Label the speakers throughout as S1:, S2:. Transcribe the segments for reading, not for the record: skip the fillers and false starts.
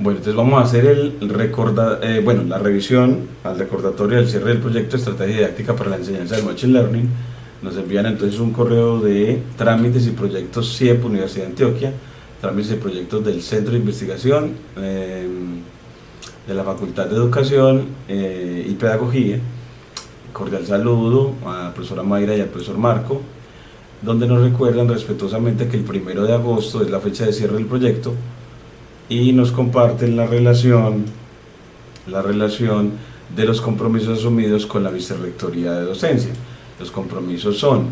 S1: Bueno, entonces vamos a hacer la revisión al recordatorio del cierre del proyecto de estrategia didáctica para la enseñanza del Machine Learning. Nos envían entonces un correo de trámites y proyectos CIEP Universidad de Antioquia, trámites y proyectos del Centro de Investigación de la Facultad de Educación y Pedagogía. Cordial saludo a la profesora Mayra y al profesor Marco, donde nos recuerdan respetuosamente que el 1 de agosto es la fecha de cierre del proyecto y nos comparten la relación de los compromisos asumidos con la Vicerrectoría de Docencia. Los compromisos son: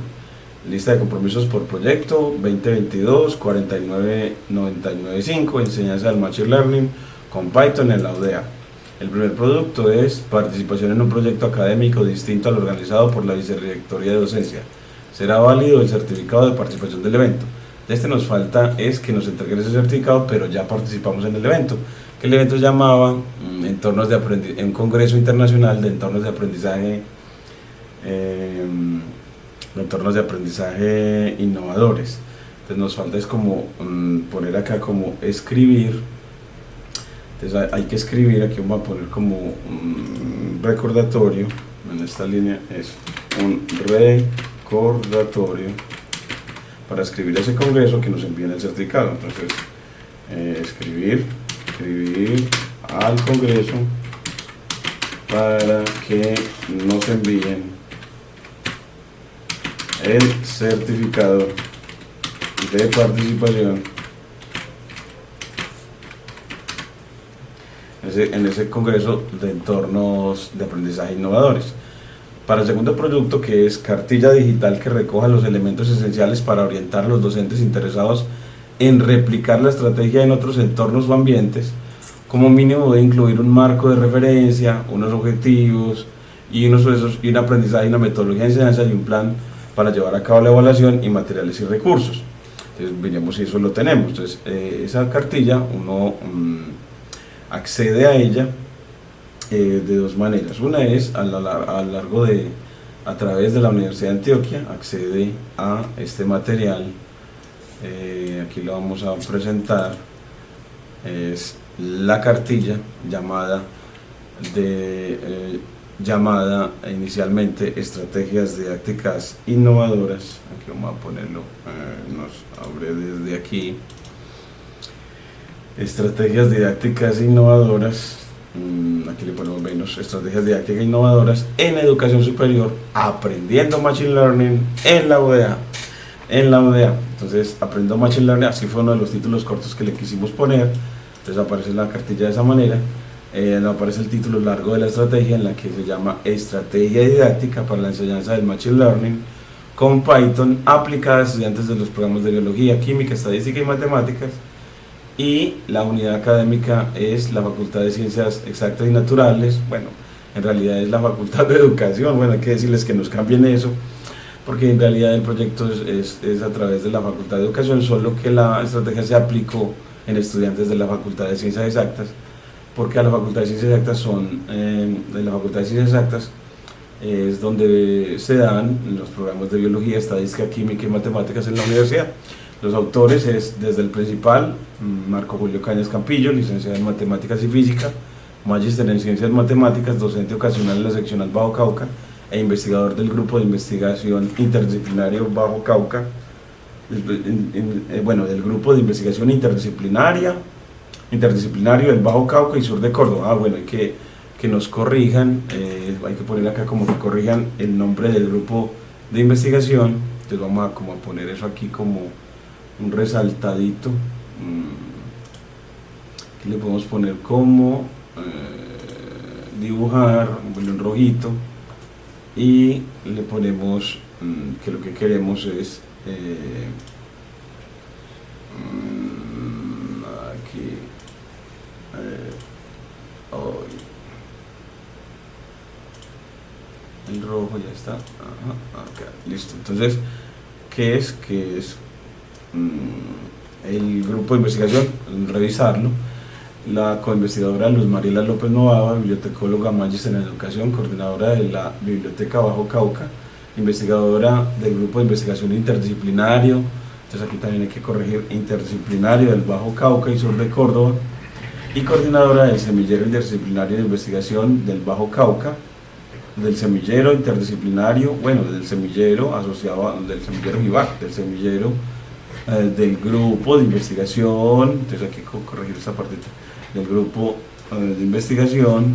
S1: lista de compromisos por proyecto 2022 49995, enseñanza del Machine Learning con Python en la UDEA. El primer producto es participación en un proyecto académico distinto al organizado por la Vicerrectoría de Docencia. Será válido el certificado de participación del evento. De este nos falta es que nos entreguen ese certificado, pero ya participamos en el evento, que el evento se llamaba un congreso internacional de entornos de aprendizaje innovadores. Entonces nos falta es como poner acá como escribir. Entonces hay que escribir, aquí vamos a poner como un recordatorio, en esta línea es un recordatorio para escribir ese congreso que nos envíen el certificado. Entonces escribir al congreso para que nos envíen el certificado de participación en ese congreso de entornos de aprendizaje innovadores. Para el segundo producto, que es cartilla digital que recoja los elementos esenciales para orientar a los docentes interesados en replicar la estrategia en otros entornos o ambientes, como mínimo debe incluir un marco de referencia, unos objetivos y un aprendizaje y una metodología de enseñanza y un plan para llevar a cabo la evaluación y materiales y recursos. Entonces veremos si eso lo tenemos. Entonces esa cartilla uno accede a ella de dos maneras. Una es a través de la Universidad de Antioquia, accede a este material. Aquí lo vamos a presentar. Es la cartilla llamada inicialmente Estrategias Didácticas Innovadoras. Aquí vamos a ponerlo, nos abre desde aquí. Estrategias Didácticas Innovadoras. Aquí le ponemos menos estrategias didácticas innovadoras en educación superior, aprendiendo Machine Learning en la UDEA. Entonces, aprendiendo Machine Learning, así fue uno de los títulos cortos que le quisimos poner. Entonces aparece la cartilla de esa manera. Aparece el título largo de la estrategia, en la que se llama Estrategia Didáctica para la enseñanza del Machine Learning con Python aplicada a estudiantes de los programas de Biología, Química, Estadística y Matemáticas. Y la unidad académica es la Facultad de Ciencias Exactas y Naturales. Bueno, en realidad es la Facultad de Educación. Bueno, hay que decirles que nos cambien eso, porque en realidad el proyecto es a través de la Facultad de Educación, solo que la estrategia se aplicó en estudiantes de la Facultad de Ciencias Exactas, porque a la Facultad de Ciencias Exactas es donde se dan los programas de Biología, Estadística, Química y Matemáticas en la universidad. Los autores es desde el principal, Marco Julio Cañas Campillo, licenciado en Matemáticas y Física, magíster en Ciencias Matemáticas, docente ocasional en la seccional Bajo Cauca e investigador del Grupo de Investigación Interdisciplinario Bajo Cauca, del Grupo de Investigación Interdisciplinario del Bajo Cauca y Sur de Córdoba. Hay que nos corrijan, hay que poner acá como que corrijan el nombre del grupo de investigación. Entonces vamos a poner eso aquí como un resaltadito. Aquí le podemos poner como dibujar, un rojito, y le ponemos que lo que queremos es aquí el rojo ya está. Acá, listo. Entonces, ¿qué es el grupo de investigación? Revisarlo. La coinvestigadora Luz Mariela López Novava, bibliotecóloga magíster en educación, coordinadora de la Biblioteca Bajo Cauca, investigadora del grupo de investigación interdisciplinario. Entonces aquí también hay que corregir interdisciplinario del Bajo Cauca y Sur de Córdoba. y coordinadora del Semillero Interdisciplinario de Investigación del Bajo Cauca, del Semillero Interdisciplinario, bueno, del Semillero asociado del Semillero GIVAC, del Semillero del Grupo de Investigación, entonces hay que corregir esta partita, del Grupo de Investigación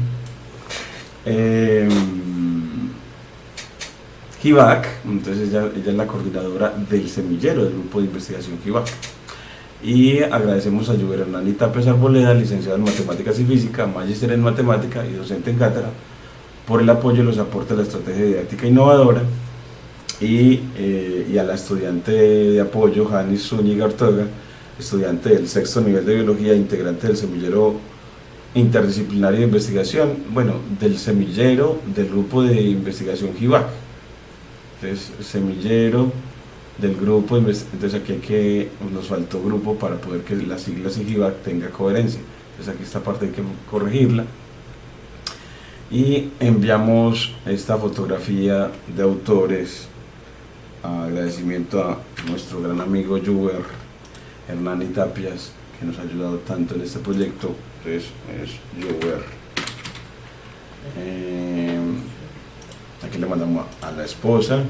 S1: GIVAC, entonces ella es la coordinadora del Semillero del Grupo de Investigación GIVAC. Y agradecemos a Lluver Hernani Tapias Arboleda, licenciado en Matemáticas y Física, magíster en Matemática y docente en cátedra, por el apoyo y los aportes a la estrategia didáctica innovadora, y a la estudiante de apoyo, Janis Zúñiga Ortega, estudiante del sexto nivel de biología, integrante del Semillero Interdisciplinario de Investigación, bueno, del Semillero del Grupo de Investigación GIVAC. Entonces, Semillero del grupo, entonces aquí nos faltó grupo para poder que las siglas y GIVAC tenga coherencia, entonces aquí esta parte hay que corregirla, y enviamos esta fotografía de autores, agradecimiento a nuestro gran amigo Lluver Hernani Tapias, que nos ha ayudado tanto en este proyecto. Entonces es Lluver, aquí le mandamos a la esposa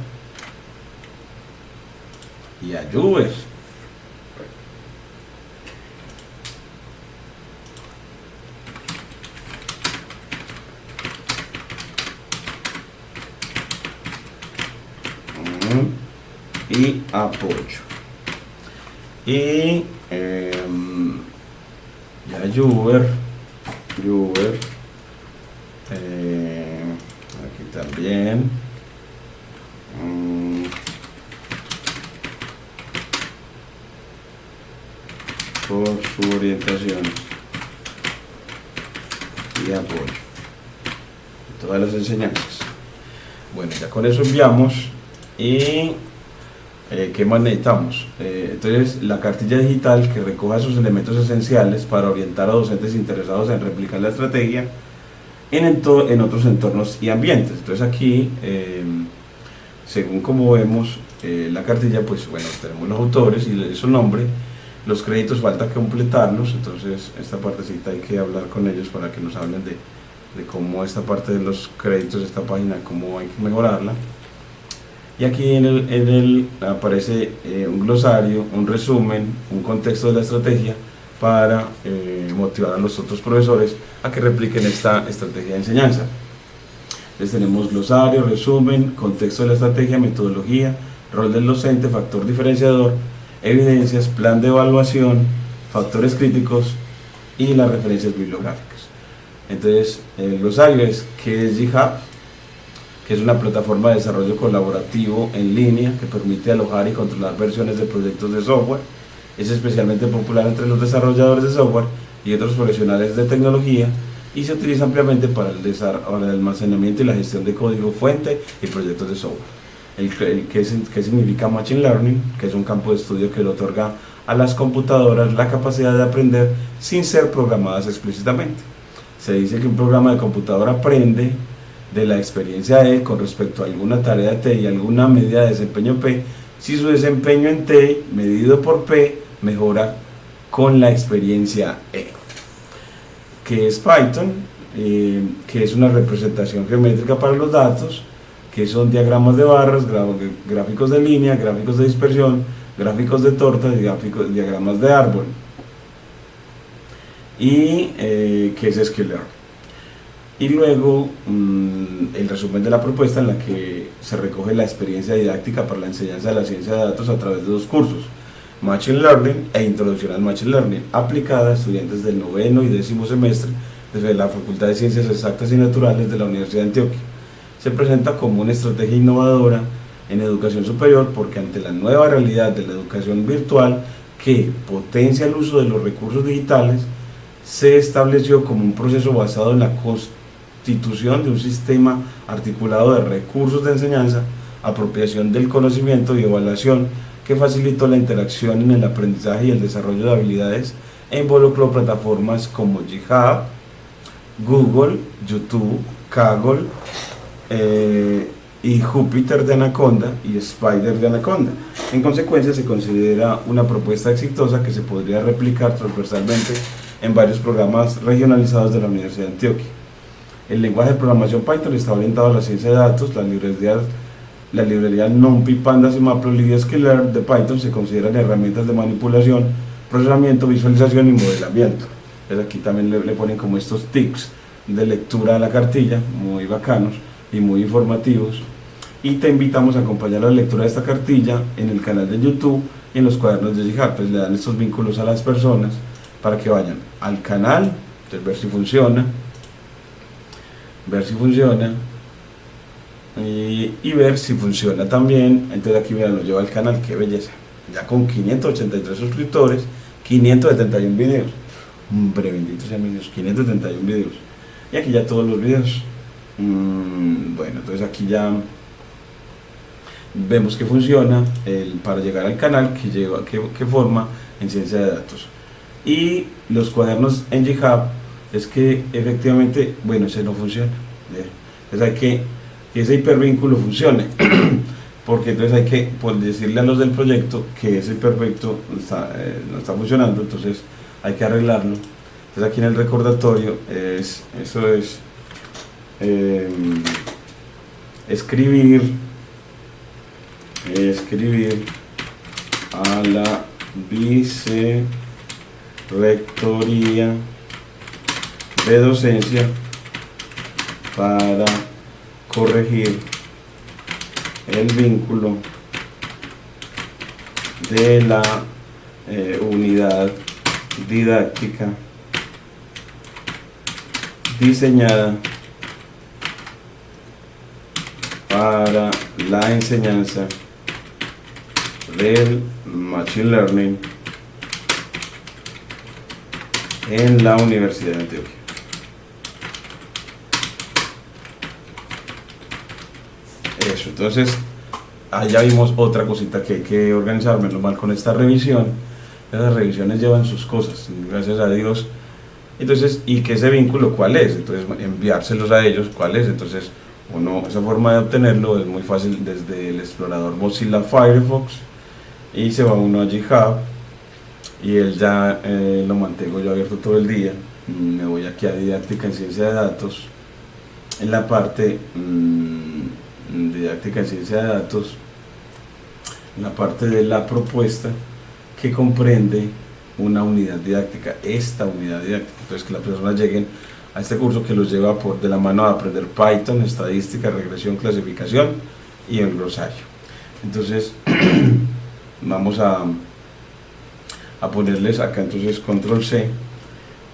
S1: y a Lluver. Y apoyo. Y ya Lluver, aquí también. Por su orientación y apoyo en todas las enseñanzas. Bueno, ya con eso enviamos. Y ¿qué más necesitamos? Entonces, la cartilla digital que recoja sus elementos esenciales para orientar a docentes interesados en replicar la estrategia en otros entornos y ambientes. Entonces aquí, según como vemos la cartilla, pues bueno, tenemos los autores y su nombre. Los créditos falta completarlos, entonces esta partecita hay que hablar con ellos para que nos hablen de cómo esta parte de los créditos, esta página, cómo hay que mejorarla. Y aquí aparece un glosario, un resumen, un contexto de la estrategia para motivar a los otros profesores a que repliquen esta estrategia de enseñanza. Entonces tenemos glosario, resumen, contexto de la estrategia, metodología, rol del docente, factor diferenciador, evidencias, plan de evaluación, factores críticos y las referencias bibliográficas. Entonces el glosario es ¿qué es GitHub? Que es una plataforma de desarrollo colaborativo en línea que permite alojar y controlar versiones de proyectos de software. Es especialmente popular entre los desarrolladores de software y otros profesionales de tecnología, y se utiliza ampliamente para el almacenamiento y la gestión de código fuente y proyectos de software. ¿Qué significa Machine Learning? Que es un campo de estudio que le otorga a las computadoras la capacidad de aprender sin ser programadas explícitamente. Se dice que un programa de computadora aprende de la experiencia de con respecto a alguna tarea T y alguna medida de desempeño P, si su desempeño en T medido por P mejora con la experiencia E. ¿Qué es Python? Que es una representación geométrica para los datos, que son diagramas de barras, gráficos de línea, gráficos de dispersión, gráficos de torta y diagramas de árbol. Y que es Sklearn. Y luego el resumen de la propuesta, en la que se recoge la experiencia didáctica para la enseñanza de la ciencia de datos a través de dos cursos: Machine Learning e Introducción al Machine Learning, aplicada a estudiantes del 9º y 10º semestre desde la Facultad de Ciencias Exactas y Naturales de la Universidad de Antioquia. Se presenta como una estrategia innovadora en educación superior porque, ante la nueva realidad de la educación virtual que potencia el uso de los recursos digitales, se estableció como un proceso basado en la constitución de un sistema articulado de recursos de enseñanza, apropiación del conocimiento y evaluación que facilitó la interacción en el aprendizaje y el desarrollo de habilidades e involucró plataformas como GitHub, Google, YouTube, Kaggle, y Jupyter de Anaconda y Spider de Anaconda. En consecuencia, se considera una propuesta exitosa que se podría replicar transversalmente en varios programas regionalizados de la Universidad de Antioquia. El lenguaje de programación Python está orientado a la ciencia de datos. La librería NumPy, Pandas y Matplotlib de Python se consideran herramientas de manipulación, procesamiento, visualización y modelamiento. Entonces aquí también le ponen como estos tips de lectura a la cartilla, muy bacanos y muy informativos. Y te invitamos a acompañar la lectura de esta cartilla en el canal de YouTube y en los cuadernos de GitHub. Pues le dan estos vínculos a las personas para que vayan al canal, entonces ver si funciona, y ver si funciona también. Entonces aquí lo lleva al canal, qué belleza, ya con 583 suscriptores, 571 videos, hombre bendito sea mi Dios, 571 videos, y aquí ya todos los videos. Bueno, entonces aquí ya vemos que funciona para llegar al canal que forma en ciencia de datos. Y los cuadernos en GitHub, es que efectivamente, bueno, ese no funciona. Entonces hay que ese hipervínculo funcione, porque entonces hay que decirle a los del proyecto que ese hipervínculo no está funcionando, entonces hay que arreglarlo. Entonces aquí en el recordatorio eso es escribir a la Vicerrectoría de Docencia para corregir el vínculo de la unidad didáctica diseñada para la enseñanza del Machine Learning en la Universidad de Antioquia. Eso, entonces allá vimos otra cosita que hay que organizar, menos mal con esta revisión. Las revisiones llevan sus cosas, gracias a Dios. Entonces, ¿y que ese vínculo cuál es? Entonces enviárselos a ellos, ¿cuál es? Entonces esa forma de obtenerlo es muy fácil desde el explorador Mozilla Firefox, y se va uno a GitHub y él ya lo mantengo yo abierto todo el día. Me voy aquí a didáctica en ciencia de datos, en la parte didáctica en ciencia de datos, en la parte de la propuesta que comprende una unidad didáctica, esta unidad didáctica. Entonces que las personas lleguen a este curso que los lleva de la mano a aprender Python, estadística, regresión, clasificación y el glosario. Entonces vamos a ponerles acá entonces control C,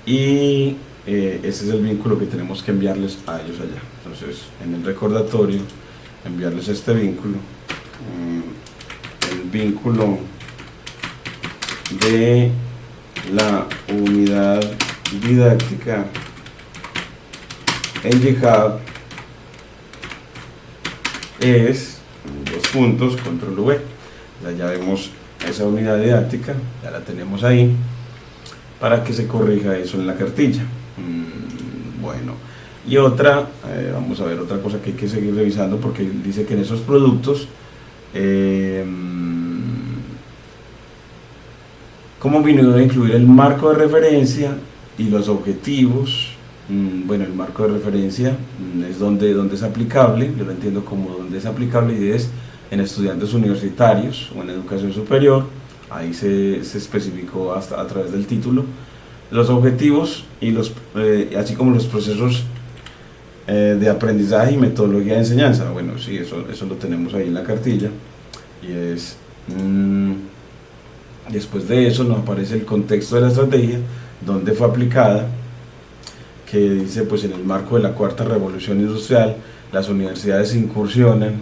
S1: y ese es el vínculo que tenemos que enviarles a ellos allá. Entonces en el recordatorio enviarles este vínculo, el vínculo de la unidad didáctica en GitHub es control V. Ya vemos esa unidad didáctica, ya la tenemos ahí para que se corrija eso en la cartilla. Bueno, y vamos a ver otra cosa que hay que seguir revisando, porque dice que en esos productos cómo vino a incluir el marco de referencia y los objetivos. Bueno, el marco de referencia es donde es aplicable, yo lo entiendo como donde es aplicable, y es en estudiantes universitarios o en educación superior. Ahí se especificó hasta a través del título. Los objetivos y así como los procesos de aprendizaje y metodología de enseñanza. Bueno, sí, eso lo tenemos ahí en la cartilla, y después de eso nos aparece el contexto de la estrategia, donde fue aplicada, que dice: pues en el marco de la cuarta revolución industrial, las universidades incursionan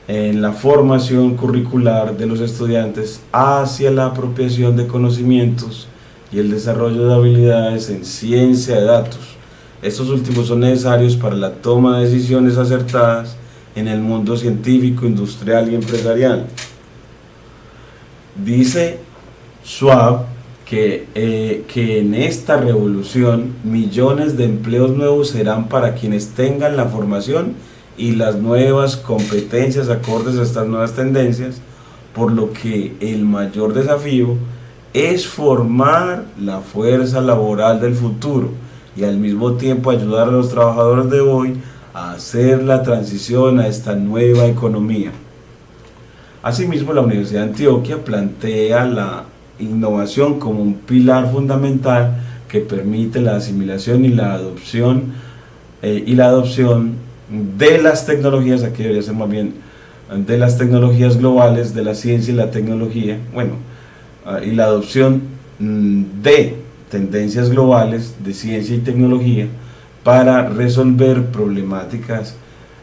S1: en la formación curricular de los estudiantes hacia la apropiación de conocimientos y el desarrollo de habilidades en ciencia de datos. Estos últimos son necesarios para la toma de decisiones acertadas en el mundo científico, industrial y empresarial. Dice Schwab que en esta revolución millones de empleos nuevos serán para quienes tengan la formación y las nuevas competencias acordes a estas nuevas tendencias, por lo que el mayor desafío es formar la fuerza laboral del futuro y al mismo tiempo ayudar a los trabajadores de hoy a hacer la transición a esta nueva economía. Asimismo, la Universidad de Antioquia plantea la innovación como un pilar fundamental que permite la asimilación y la adopción de las tecnologías, aquí debería ser más bien de las tecnologías globales, de la ciencia y la tecnología, y la adopción de tendencias globales de ciencia y tecnología para resolver problemáticas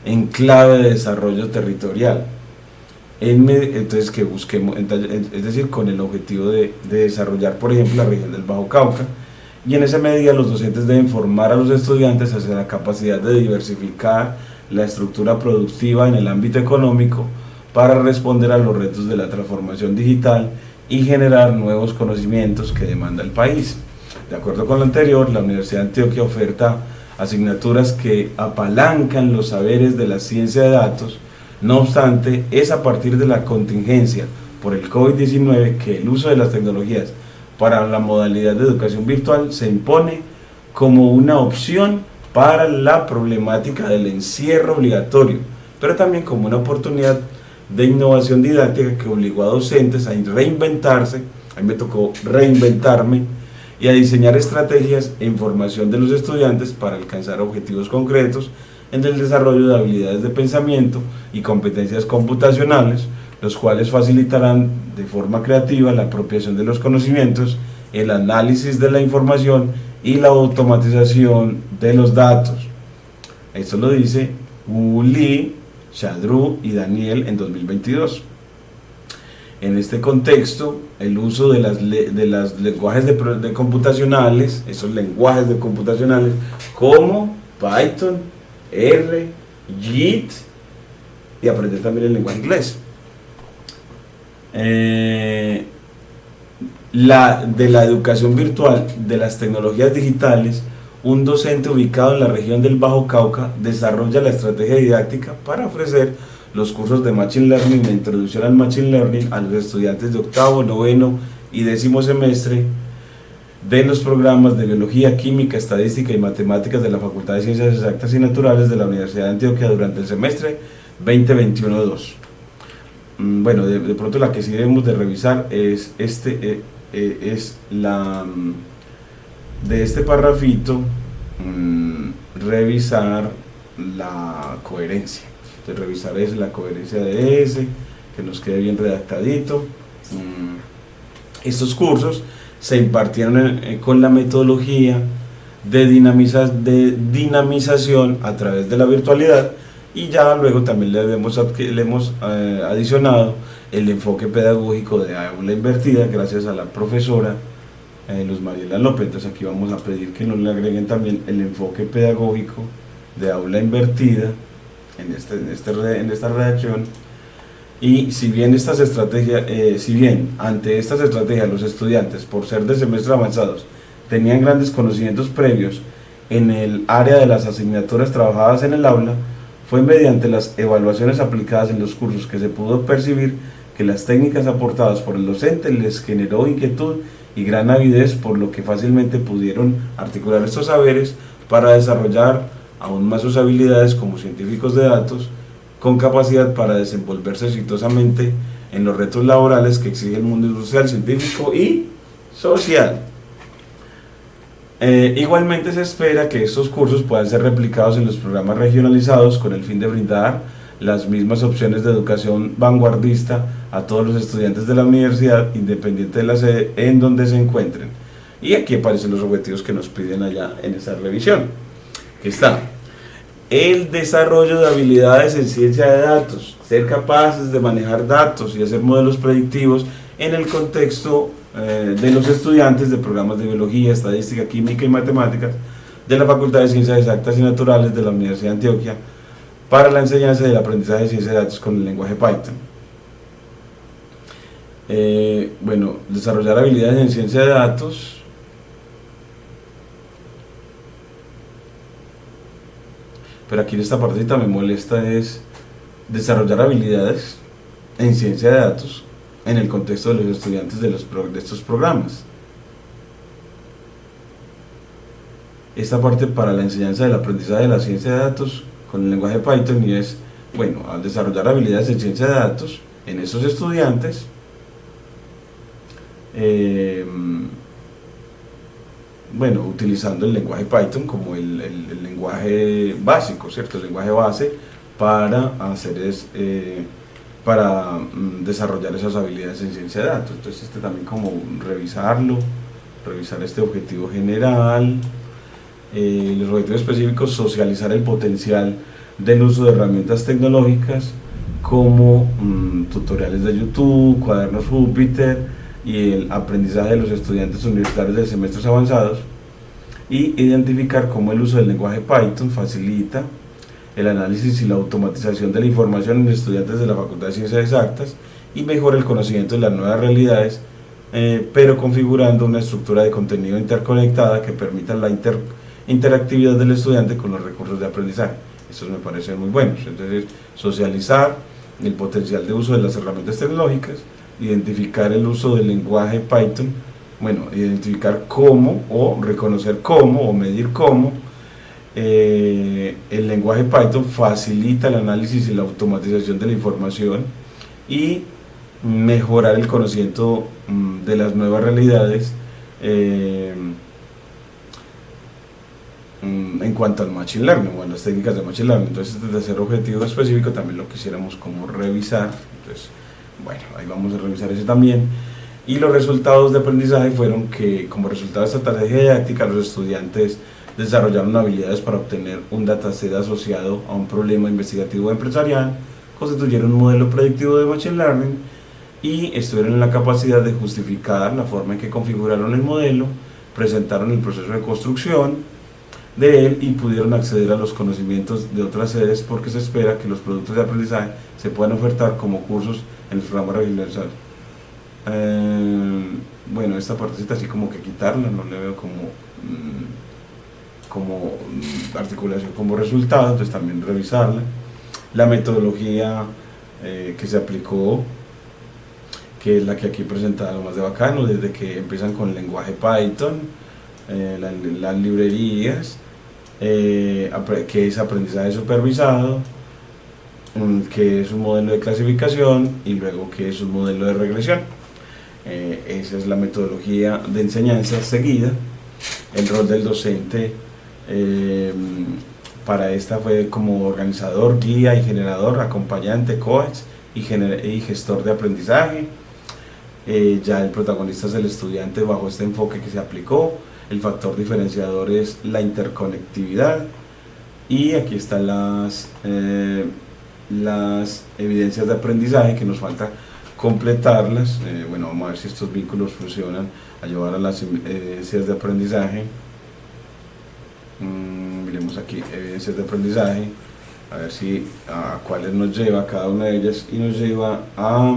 S1: en clave de desarrollo territorial. Entonces que busquemos, es decir, con el objetivo de desarrollar, por ejemplo, la región del Bajo Cauca, y en esa medida los docentes deben formar a los estudiantes hacia la capacidad de diversificar la estructura productiva en el ámbito económico para responder a los retos de la transformación digital y generar nuevos conocimientos que demanda el país. De acuerdo con lo anterior, la Universidad de Antioquia oferta asignaturas que apalancan los saberes de la ciencia de datos. No obstante, es a partir de la contingencia por el COVID-19 que el uso de las tecnologías para la modalidad de educación virtual se impone como una opción para la problemática del encierro obligatorio, pero también como una oportunidad de innovación didáctica que obligó a docentes a reinventarse. A mí me tocó reinventarme y a diseñar estrategias en formación de los estudiantes para alcanzar objetivos concretos en el desarrollo de habilidades de pensamiento y competencias computacionales, los cuales facilitarán de forma creativa la apropiación de los conocimientos, el análisis de la información y la automatización de los datos. Esto lo dice Wu Li, Shadru y Daniel en 2022. En este contexto, el uso de las lenguajes de computacionales, esos lenguajes de computacionales como Python, R, Git, y aprender también el lenguaje inglés. De la educación virtual, de las tecnologías digitales, un docente ubicado en la región del Bajo Cauca desarrolla la estrategia didáctica para ofrecer los cursos de Machine Learning, de introducción al Machine Learning a los estudiantes de octavo, noveno y décimo semestre de los programas de Biología, Química, Estadística y Matemáticas de la Facultad de Ciencias Exactas y Naturales de la Universidad de Antioquia durante el semestre 2021-2. Bueno, de pronto la que sí debemos de revisar es de este parrafito, revisar la coherencia. Entonces revisar la coherencia de ese, que nos quede bien redactadito. Estos cursos se impartieron con la metodología de dinamización a través de la virtualidad, y ya luego también le hemos adicionado el enfoque pedagógico de aula invertida gracias a la profesora Luz Mariela López. Entonces aquí vamos a pedir que nos le agreguen también el enfoque pedagógico de aula invertida en esta redacción. Y si bien ante estas estrategias los estudiantes, por ser de semestres avanzados, tenían grandes conocimientos previos en el área de las asignaturas trabajadas en el aula, fue mediante las evaluaciones aplicadas en los cursos que se pudo percibir que las técnicas aportadas por el docente les generó inquietud y gran avidez, por lo que fácilmente pudieron articular estos saberes para desarrollar aún más sus habilidades como científicos de datos, con capacidad para desenvolverse exitosamente en los retos laborales que exige el mundo industrial, científico y social. Igualmente se espera que estos cursos puedan ser replicados en los programas regionalizados con el fin de brindar las mismas opciones de educación vanguardista a todos los estudiantes de la universidad, independiente de la sede en donde se encuentren. Y aquí aparecen los objetivos que nos piden allá en esa revisión, que está el desarrollo de habilidades en ciencia de datos, ser capaces de manejar datos y hacer modelos predictivos en el contexto de los estudiantes de programas de Biología, Estadística, Química y Matemáticas de la Facultad de Ciencias Exactas y Naturales de la Universidad de Antioquia para la enseñanza y el aprendizaje de ciencia de datos con el lenguaje Python. Bueno, desarrollar habilidades en ciencia de datos. Pero aquí en esta partecita me molesta es desarrollar habilidades en ciencia de datos en el contexto de los estudiantes de estos programas. Esta parte para la enseñanza del aprendizaje de la ciencia de datos con el lenguaje Python, y es, bueno, al desarrollar habilidades en ciencia de datos en esos estudiantes, bueno, utilizando el lenguaje Python como el lenguaje básico, ¿cierto? El lenguaje base para desarrollar esas habilidades en ciencia de datos. Entonces también como revisar este objetivo general, los objetivos específicos, socializar el potencial del uso de herramientas tecnológicas como tutoriales de YouTube, cuadernos Jupyter y el aprendizaje de los estudiantes universitarios de semestres avanzados, y identificar cómo el uso del lenguaje Python facilita el análisis y la automatización de la información en estudiantes de la Facultad de Ciencias Exactas y mejora el conocimiento de las nuevas realidades, pero configurando una estructura de contenido interconectada que permita la interactividad del estudiante con los recursos de aprendizaje. Estos me parecen muy buenos. Entonces, socializar el potencial de uso de las herramientas tecnológicas, identificar el uso del lenguaje Python, bueno, identificar cómo, o reconocer cómo, o medir cómo el lenguaje Python facilita el análisis y la automatización de la información y mejorar el conocimiento de las nuevas realidades en cuanto al Machine Learning o a las técnicas de Machine Learning. Entonces, este tercer objetivo específico también lo quisiéramos como revisar. Entonces, bueno, ahí vamos a revisar ese también. Y los resultados de aprendizaje fueron que, como resultado de esta estrategia didáctica, los estudiantes desarrollaron habilidades para obtener un dataset asociado a un problema investigativo empresarial, constituyeron un modelo predictivo de Machine Learning y estuvieron en la capacidad de justificar la forma en que configuraron el modelo, presentaron el proceso de construcción de él y pudieron acceder a los conocimientos de otras sedes, porque se espera que los productos de aprendizaje se puedan ofertar como cursos en los programas regionales. Bueno, esta partecita así como que quitarla, no le veo como articulación como resultado, entonces también revisarla. La metodología que se aplicó, que es la que aquí presenta lo más de bacano, desde que empiezan con el lenguaje Python, las librerías, que es aprendizaje supervisado, que es un modelo de clasificación, y luego que es un modelo de regresión. Esa es la metodología de enseñanza seguida. El rol del docente para esta fue como organizador, guía y generador, acompañante, coach y gestor de aprendizaje. Ya el protagonista es el estudiante bajo este enfoque que se aplicó. El factor diferenciador es la interconectividad, y aquí están las evidencias de aprendizaje que nos falta completarlas. Bueno, vamos a ver si estos vínculos funcionan a llevar a las evidencias de aprendizaje. Miremos aquí, evidencias de aprendizaje, a ver si a cuáles nos lleva cada una de ellas, y nos lleva a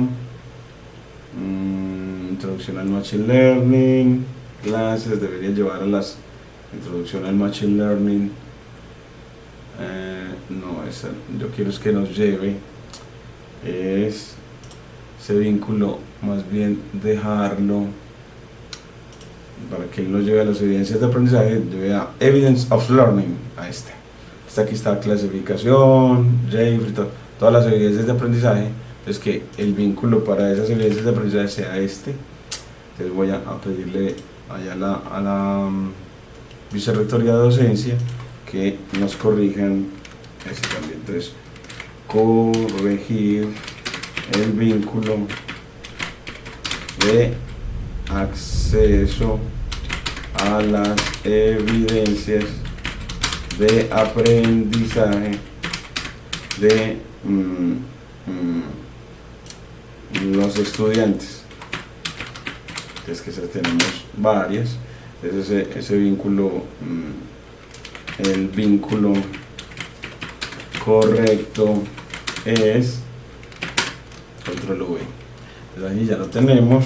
S1: introducción al Machine Learning, clases, debería llevar a las introducción al Machine Learning. No, esa, yo quiero es que nos lleve es ese vínculo, más bien dejarlo para que él nos lleve a las evidencias de aprendizaje, lleve a Evidence of Learning, a aquí está clasificación, JFrog, todas las evidencias de aprendizaje. Entonces, que el vínculo para esas evidencias de aprendizaje sea este. Entonces voy a pedirle allá a la Vicerrectoría de Docencia que nos corrijan ese también. Entonces, corregir el vínculo de acceso a las evidencias de aprendizaje de los estudiantes. Es que tenemos varias. Entonces ese vínculo, el vínculo correcto es control V. Entonces ahí ya lo tenemos,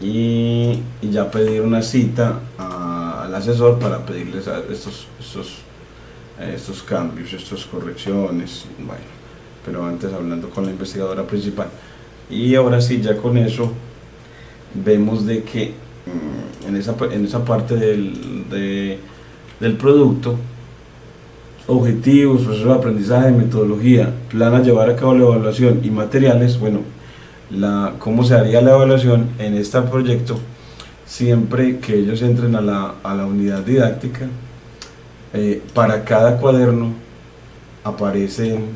S1: y ya pedir una cita al asesor para pedirles estos cambios, estas correcciones. Bueno, pero antes hablando con la investigadora principal. Y ahora sí, ya con eso vemos de que en esa parte del producto, objetivos, procesos de aprendizaje, metodología, plan a llevar a cabo la evaluación y materiales, bueno, cómo se haría la evaluación en este proyecto. Siempre que ellos entren a la unidad didáctica, para cada cuaderno aparecen,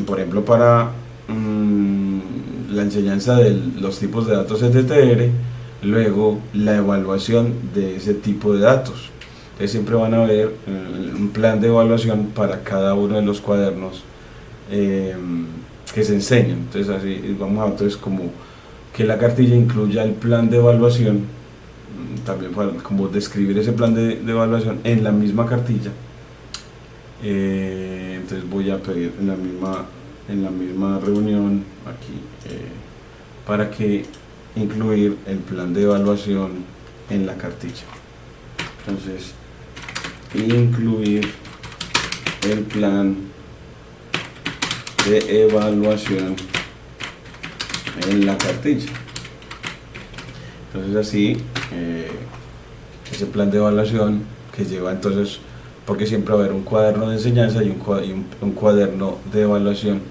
S1: por ejemplo, para la enseñanza de los tipos de datos STTR, luego la evaluación de ese tipo de datos. Entonces siempre van a ver un plan de evaluación para cada uno de los cuadernos que se enseñan. Entonces así vamos a entonces como que la cartilla incluya el plan de evaluación, también para como describir ese plan de evaluación en la misma cartilla. Entonces voy a pedir en la misma reunión aquí para que incluir el plan de evaluación en la cartilla. Entonces incluir el plan de evaluación en la cartilla. Entonces así ese plan de evaluación que lleva entonces, porque siempre va a haber un cuaderno de enseñanza y un cuaderno de evaluación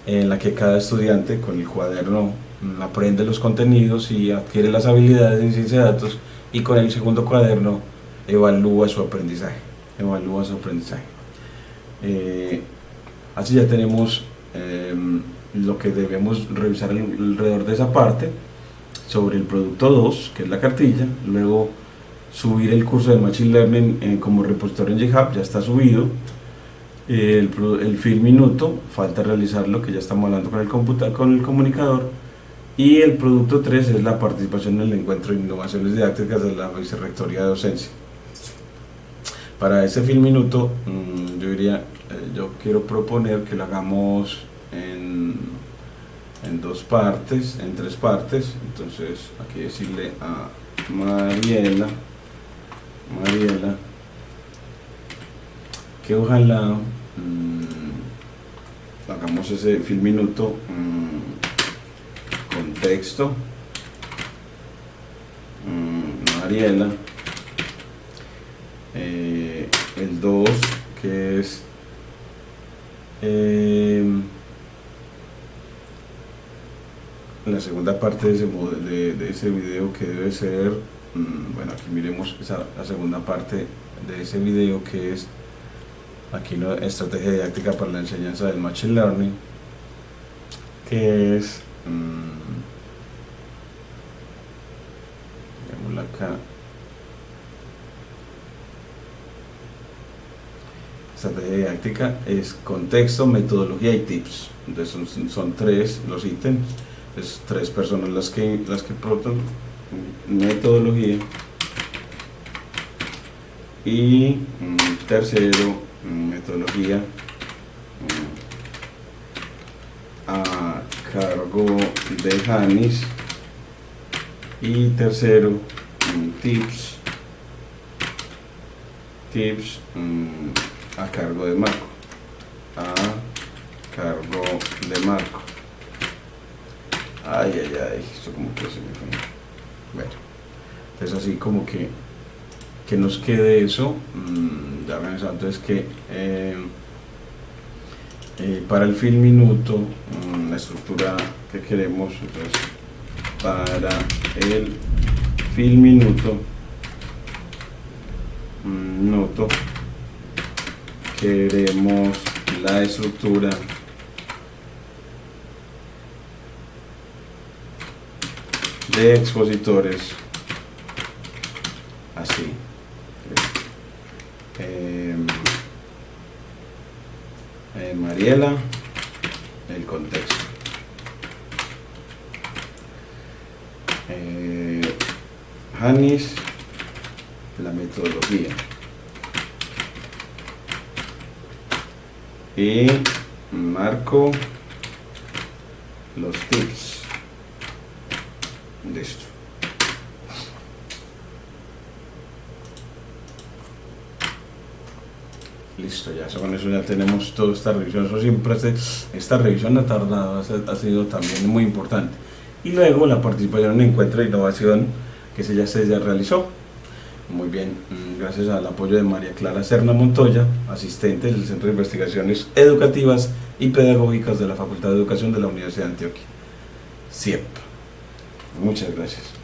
S1: en la que cada estudiante con el cuaderno aprende los contenidos y adquiere las habilidades en ciencia de datos, y con el segundo cuaderno evalúa su aprendizaje. Así ya tenemos lo que debemos revisar alrededor de esa parte sobre el producto 2, que es la cartilla. Luego subir el curso de Machine Learning como repositorio en GitHub, ya está subido. El film minuto, falta realizarlo, que ya estamos hablando con el comunicador. Y el producto 3 es la participación en el encuentro de innovaciones didácticas de la Vicerrectoría de Docencia. Para ese film minuto, yo quiero proponer que lo hagamos en tres partes. Entonces aquí decirle a Mariela que ojalá hagamos ese film minuto con texto. Mariela, el 2, que es la segunda parte de ese video, que debe ser, bueno, aquí miremos la segunda parte de ese video, que es aquí estrategia didáctica para la enseñanza del Machine Learning, que es veámosla acá, estrategia didáctica es contexto, metodología y tips. Entonces son tres los ítems. Es 3 personas las que aportan metodología, y tercero, metodología a cargo de Janis, y tercero, tips a cargo de Marco. Ay, esto como que se me fue. Bueno, entonces así como que nos quede eso ya organizado. Entonces que para el film minuto, la estructura que queremos, entonces para el film minuto queremos la estructura de expositores así. Mariela, el contexto. Janis, la metodología. Y Marco, los tips. Listo. Listo, ya con eso ya tenemos toda esta revisión. Eso siempre esta revisión ha tardado, ha sido también muy importante. Y luego la participación en Encuentro de Innovación, que ya se realizó. Muy bien, gracias al apoyo de María Clara Serna Montoya, asistente del Centro de Investigaciones Educativas y Pedagógicas de la Facultad de Educación de la Universidad de Antioquia, CIEP. Muchas gracias.